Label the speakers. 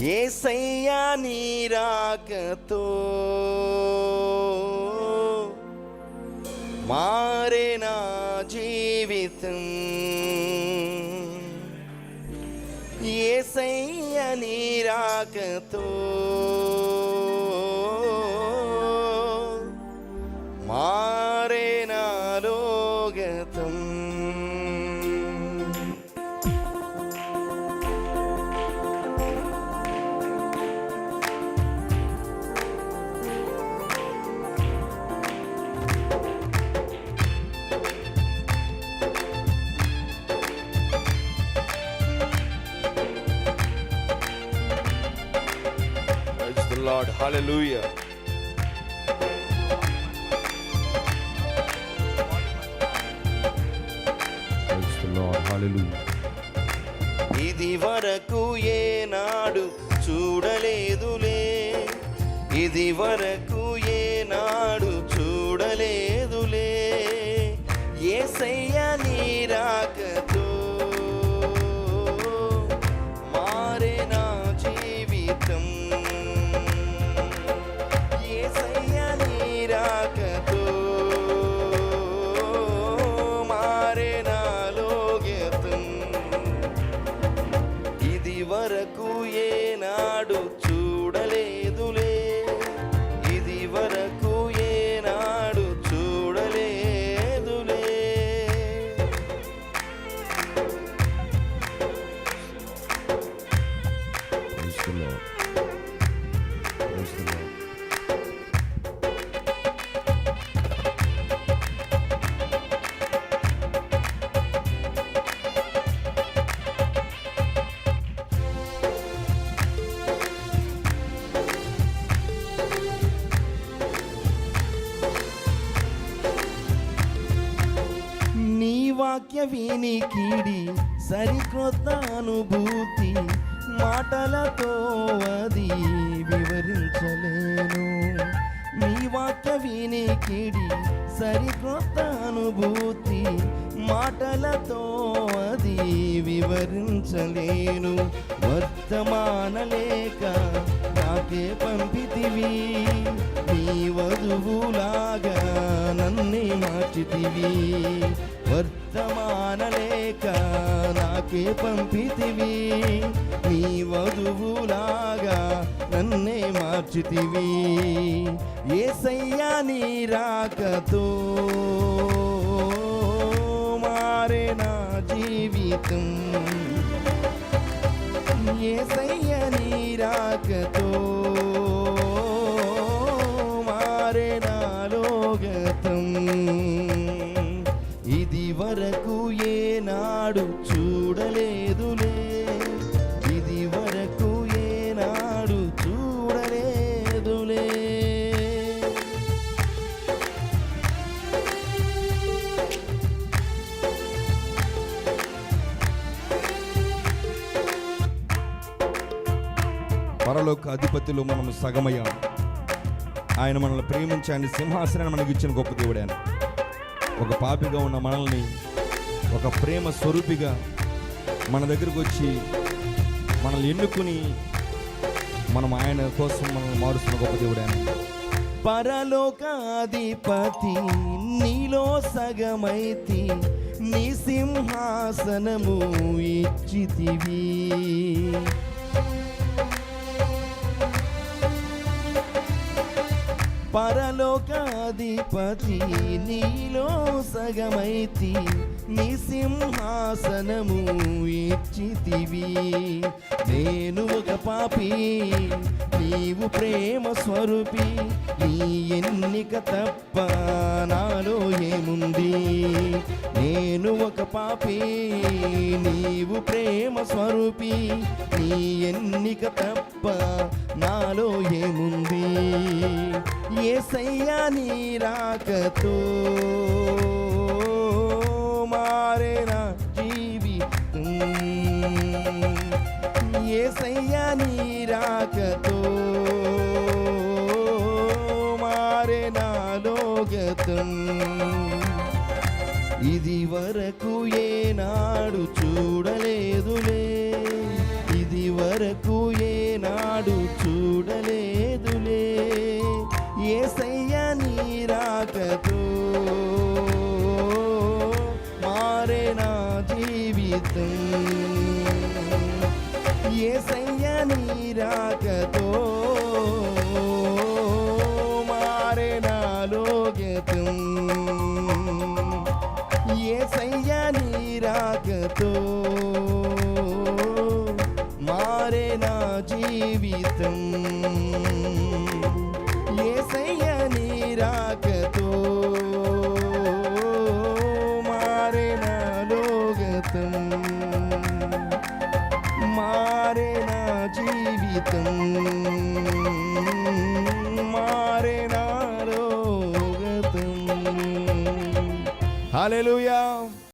Speaker 1: యేసయ్యా నీ రాకతో మారే నా జీవితం, యేసయ్యా నీ రాకతో మారే నాలో గతం. Lord, hallelujah.
Speaker 2: Praise the Lord, hallelujah.
Speaker 1: ఇది వరకు ఏనాడు చూడలేదులే, ఇది వరకు ఏనాడు చూడలేదులే, యేసయ్యా నీ రాకతో మారే నా జీవితం, యేసయ్యా నీ రాకతో మారే నాలో గతం. ఇది వరకు ఏనాడు చూడలేదులే, ఇది వరకు ఏనాడు చూడలేదులే.
Speaker 2: Praise the Lord. Praise the Lord.
Speaker 1: నీ వాక్య వినికిడి సరికొత్త అనుభూతి, మాటలతో అది వివరించలేను. నీ వాక్య వినికిడి సరికొత్త అనుభూతి, మాటలతో అది వివరించలేను. వర్తమాన లేక నాకే పంపితివి, నీ వధువులాగా నన్నే మార్చితివి. వర్తమాన లేక నాకే పంపితివి, నీ వధువులాగా నన్నే మార్చితివి. యేసయ్యా నీ రాకతో మారే నా జీవితం, యేసయ్యా నీ రాకతో మారే నాలో గతం. ఇది వరకు ఏనాడు చూడలేదులే, ఇది వరకు ఏనాడు చూడలేదులే.
Speaker 2: పరలోక అధిపతిలో మనం సగమయ్యాం. ఆయన మనల్ని ప్రేమించి ఆయన సింహాసనాన్ని మనకి ఇచ్చిన గొప్ప దేవుడు ఆయన. ఒక పాపిగా ఉన్న మనల్ని ఒక ప్రేమ స్వరూపిగా మన దగ్గరకు వచ్చి మనల్ని ఎన్నుకుని మనం ఆయన కోసం మనల్ని మారుస్తున్న గొప్ప దేవుడు ఆయన.
Speaker 1: పరలోకాధిపతి నీలో సగమైతి, నీ సింహాసనము ఇచ్చితివి. పరలోకాధిపతి నీలో సగమైతి, నీ సింహాసనము ఇచ్చితివి. నేను ఒక పాపి, నీవు ప్రేమ స్వరూపి, నీ ఎన్నిక తప్ప నాలో ఏముంది. నేను ఒక పాపి, నీవు ప్రేమ స్వరూపి, నీ ఎన్నిక తప్ప నాలో ఏముంది. యేసయ్యా నీ రాకతో మారే నా జీవితం, యేసయ్యా నీ రాకతో మారే నాలో గతం. ఇది వరకు ఏనాడు చూడలేదులే, ఇది వరకు ఏనాడు చూడలేదులే యేసయ్య నీ రాకతో మారే నా జీవితం యేసయ్య నీ రాకతో మారే నాలో గతం యేసయ్య నీ రాకతో మారే నా జీవితం యేసయ్య నీ రాకతో మారే నాలో గతం మారే నా జీవితం మారే నాలో గతం హల్లెలూయా.